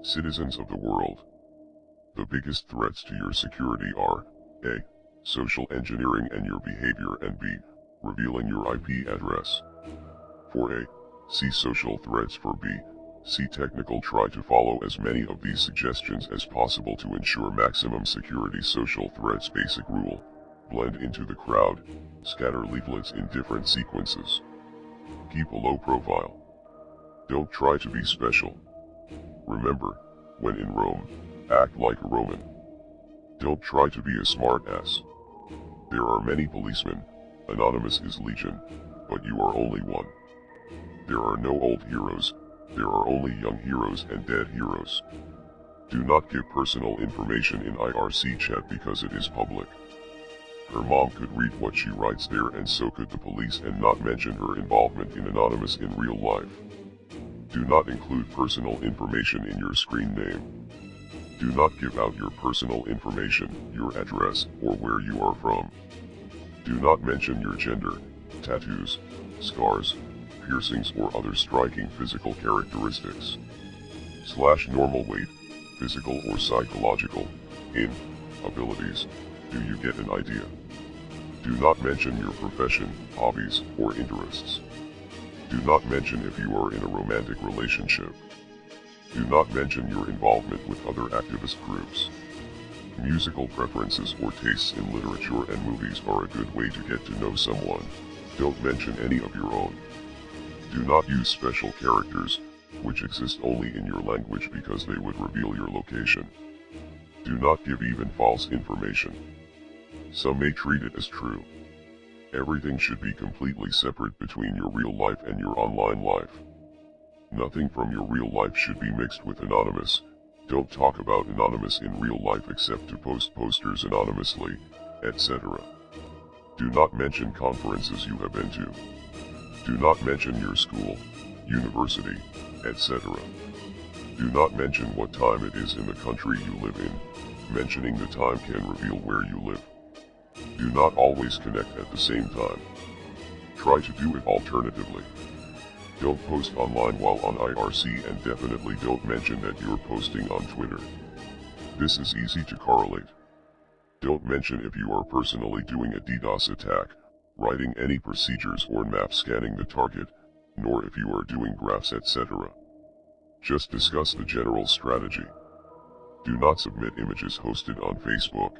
Citizens of the world. The biggest threats to your security are A. Social engineering and your behavior, and B. Revealing your IP address. For A. See social threats. For B. See technical. Try to follow as many of these suggestions as possible to ensure maximum security. Social threats. Basic rule. Blend into the crowd. Scatter leaflets in different sequences. Keep a low profile. Don't try to be special. Remember, when in Rome, act like a Roman. Don't try to be a smart-ass. There are many policemen, anonymous is legion, but you are only one. There are no old heroes, there are only young heroes and dead heroes. Do not give personal information in IRC chat because it is public. Her mom could read what she writes there, and so could the police, and not mention her involvement in anonymous in real life. Do not include personal information in your screen name. Do not give out your personal information, your address, or where you are from. Do not mention your gender, tattoos, scars, piercings, or other striking physical characteristics. /normal weight, physical or psychological, abilities. Do you get an idea? Do not mention your profession, hobbies, or interests. Do not mention if you are in a romantic relationship. Do not mention your involvement with other activist groups. Musical preferences or tastes in literature and movies are a good way to get to know someone. Don't mention any of your own. Do not use special characters, which exist only in your language because they would reveal your location. Do not give even false information. Some may treat it as true. Everything should be completely separate between your real life and your online life. Nothing from your real life should be mixed with anonymous. Don't talk about anonymous in real life except to post posters anonymously, etc. Do not mention conferences you have been to. Do not mention your school, university, etc. Do not mention what time it is in the country you live in. Mentioning the time can reveal where you live. Do not always connect at the same time. Try to do it alternatively. Don't post online while on IRC, and definitely don't mention that you're posting on Twitter. This is easy to correlate. Don't mention if you are personally doing a DDoS attack, writing any procedures or map scanning the target, nor if you are doing graphs, etc. Just discuss the general strategy. Do not submit images hosted on Facebook.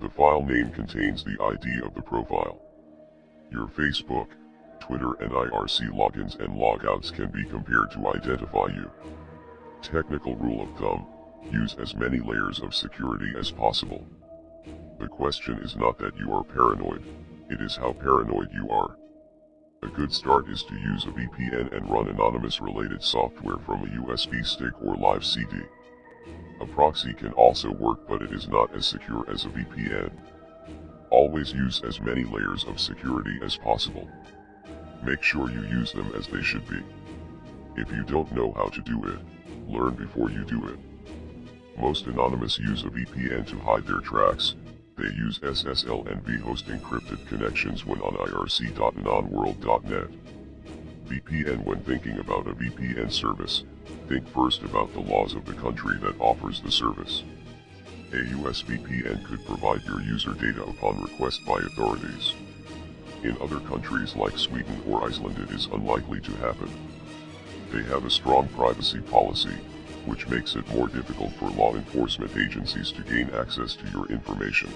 The file name contains the ID of the profile. Your Facebook, Twitter, and IRC logins and logouts can be compared to identify you. Technical rule of thumb: use as many layers of security as possible. The question is not that you are paranoid, it is how paranoid you are. A good start is to use a VPN and run anonymous related software from a USB stick or live CD. A proxy can also work, but it is not as secure as a VPN. Always use as many layers of security as possible. Make sure you use them as they should be. If you don't know how to do it, learn before you do it. Most anonymous use a VPN to hide their tracks. They use SSL and vhost encrypted connections when on irc.nonworld.net. VPN: when thinking about a VPN service, think first about the laws of the country that offers the service. A US VPN could provide your user data upon request by authorities. In other countries like Sweden or Iceland, it is unlikely to happen. They have a strong privacy policy, which makes it more difficult for law enforcement agencies to gain access to your information.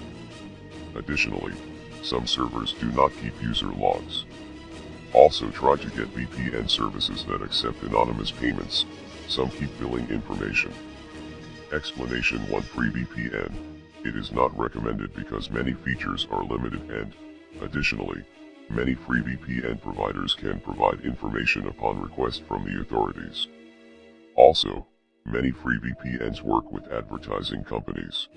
Additionally, some servers do not keep user logs. Also, try to get VPN services that accept anonymous payments. Some keep billing information. Explanation: 1. Free VPN. It is not recommended because many features are limited, and, additionally, many free VPN providers can provide information upon request from the authorities. Also, many free VPNs work with advertising companies.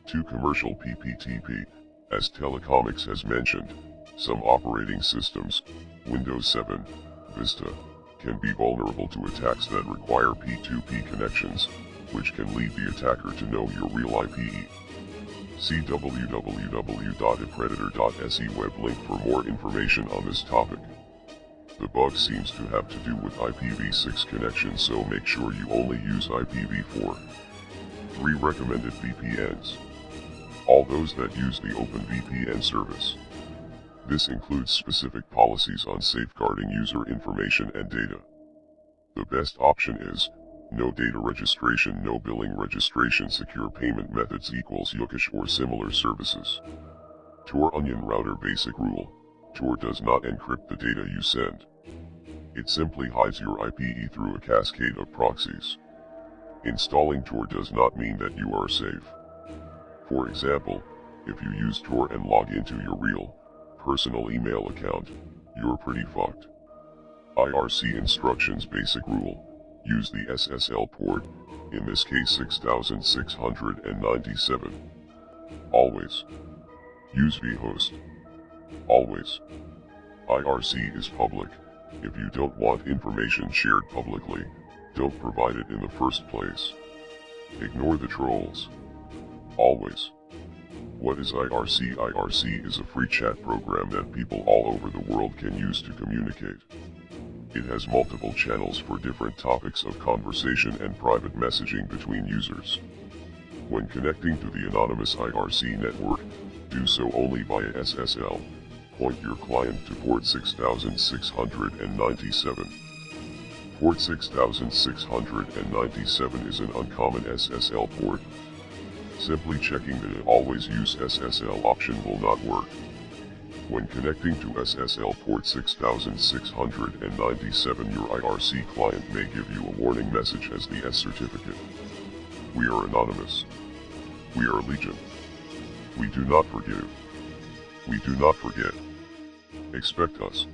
2. Commercial PPTP. As Telecomics has mentioned, some operating systems, Windows 7, Vista, can be vulnerable to attacks that require P2P connections, which can lead the attacker to know your real IP. See www.apredator.se web link for more information on this topic. The bug seems to have to do with IPv6 connection, so make sure you only use IPv4. 3 recommended VPNs. All those that use the OpenVPN service. This includes specific policies on safeguarding user information and data. The best option is no data registration, no billing registration, secure payment methods equals Yukish or similar services. Tor Onion Router basic rule. Tor does not encrypt the data you send. It simply hides your IP through a cascade of proxies. Installing Tor does not mean that you are safe. For example, if you use Tor and log into your real, personal email account, you're pretty fucked. IRC instructions basic rule. Use the SSL port, in this case 6697. Always. Use vhost. Always. IRC is public. If you don't want information shared publicly, don't provide it in the first place. Ignore the trolls. Always. What is IRC? IRC is a free chat program that people all over the world can use to communicate. It has multiple channels for different topics of conversation and private messaging between users. When connecting to the anonymous IRC network, do so only via SSL. Point your client to port 6697. Port 6697 is an uncommon SSL port. Simply checking the always use SSL option will not work. When connecting to SSL port 6697, your IRC client may give you a warning message as the S certificate. We are anonymous. We are Legion. We do not forgive. We do not forget. Expect us.